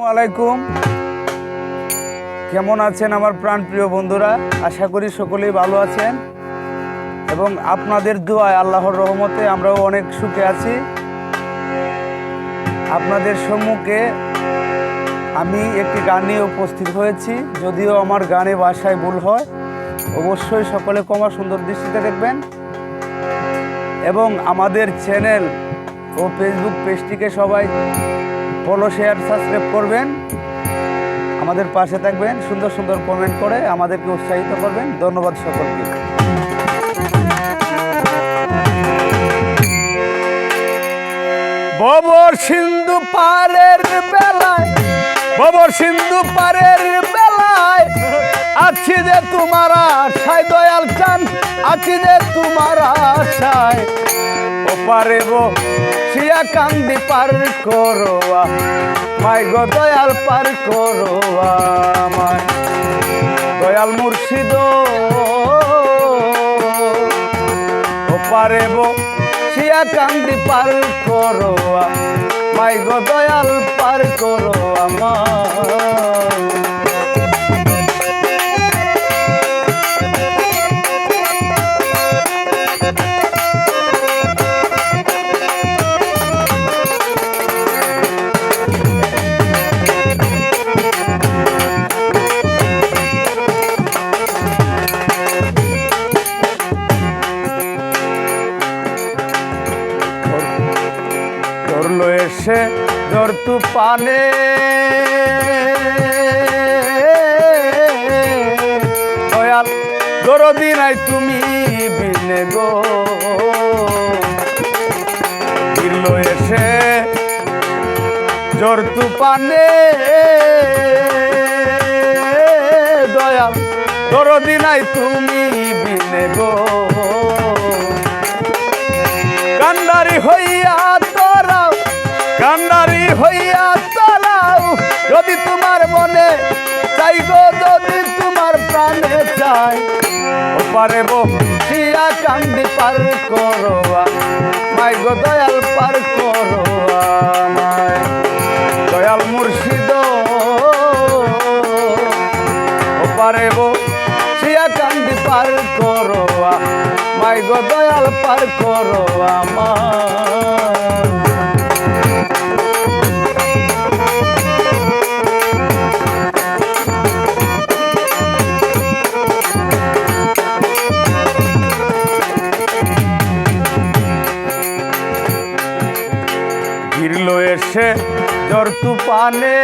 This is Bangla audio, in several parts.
আলাইকুম, কেমন আছেন আমার প্রাণপ্রিয় বন্ধুরা? আশা করি সকলেই ভালো আছেন এবং আপনাদের দোয়ায় আল্লাহর রহমতে আমরাও অনেক সুখে আছি। আপনাদের সম্মুখে আমি একটি গান নিয়ে উপস্থিত হয়েছি। যদিও আমার গানে ভাষায় ভুল হয়, অবশ্যই সকলে ক্ষমা সুন্দর দৃষ্টিতে দেখবেন এবং আমাদের চ্যানেল ও ফেসবুক পেজটিকে সবাই ফলো, শেয়ার, সাবস্ক্রাইব করবেন। আমাদের পাশে থাকবেন, সুন্দর সুন্দর কমেন্ট করে আমাদেরকে উৎসাহিত করবেন। ধন্যবাদ সকলকে। ববর সিন্ধু পারের বেলায়, ববর সিন্ধু পারের বেলায় আছি যে তোমার আশায়, দয়াল চান আছি যে তোমার আশায়। ও পারে শিয়া কান্দি পার করো মাই গো দয়াল, পার করো আমায় দয়াল মুর্শিদ। ও পারে শিয়া কান্দি পার করো মাই গো দয়াল, পার করো আমায়। ধরলো এসে জ্বর তুফানে, দয়াল দরদি নাই তুমি বিনে গো। ধরলো এসে জ্বর তুফানে, দয়াল দরদি নাই তুমি বিনে গো। কান্ডারি হইয়া তোরাও, কান্ডারি হইয়া তোরাও যদি তোমার মনে চাই গো, যদি তোমার প্রাণে চাই। ও পারে শিয়া কান্দি পার করো মাই গো দয়াল, পার করো আমায় দয়াল মুর্শিদ। ও পারে শিয়া কান্দি পার করো মাই গো দয়াল, পার করো আমার। ঘিরলো এসে জ্বর তুফানে,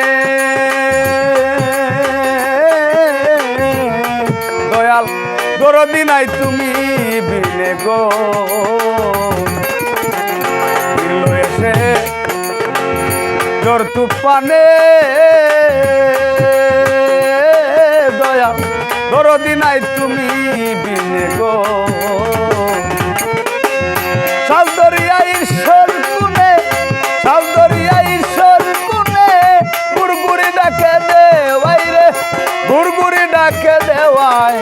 দয়াল দরদি নাই তুমি বিনে গো। ঘিরলো এসে জ্বর তুফানে, দয়াল দরদি নাই তুমি বিনে গো। সালদরিয়া ঈশ্বর কুনে, সালদরিয়া ঈশ্বর কুনে গুড়গুড়ি ডাকে দেওয়াই রে, গুড়গুড়ি ডাকে দেওয়ায়।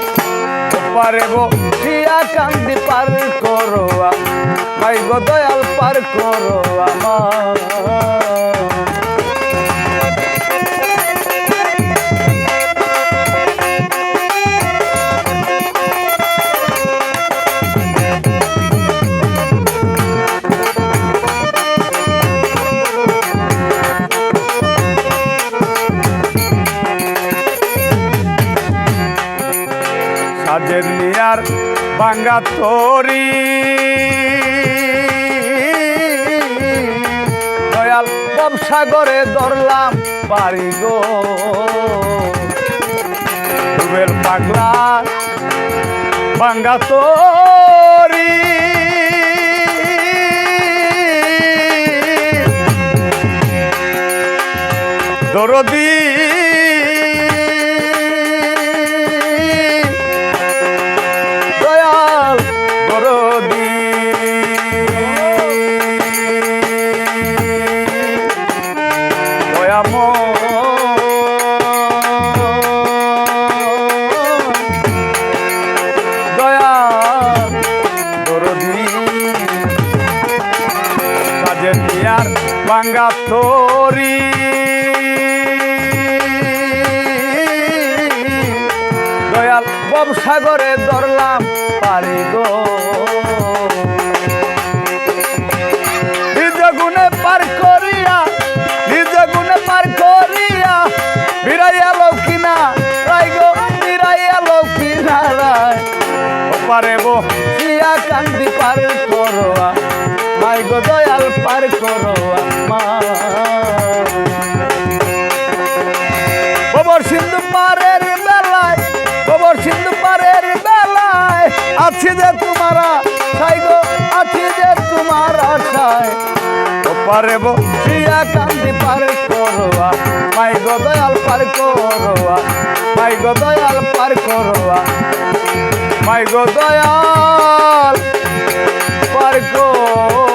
পারে শিয়া কান্দি পার করো মাই গো দয়াল, পার করো আমার। সাজের নিয়ার ভাঙ্গা তরি, দয়াল ব্যবসাগরে ধরলাম বাড়ি গো। ডুবের পাগলা ভাঙ্গা তরি, দরদি দয়াল দরদি, দয়াল দরদি। সাজের নিয়ার ভাঙ্গা তরি, সাগরে ধরলাম পারি গো নিজ গুণে পার করিয়া নিজ গুণে পার করিয়া বিরাইয়া লৌকিনা রাই গো বিরাইয়া লৌকিনা রায় পারে বো সিয়া কান্দি পার করোয়া মাই গো দয়াল পার করোয়া মা গোবর সিন্ধু পারের বেলায় গোবর সিন্ধু পারের বেলায় আছি যে তোমারা সাই গো আছি যে তোমার আশায় ও পারে বো সিয়া কান্দি পার করোয়া মাই গো দয়াল পার করোয়া মাই গো দয়াল পার করোয়া মাই গো দয়াল পার করোয়া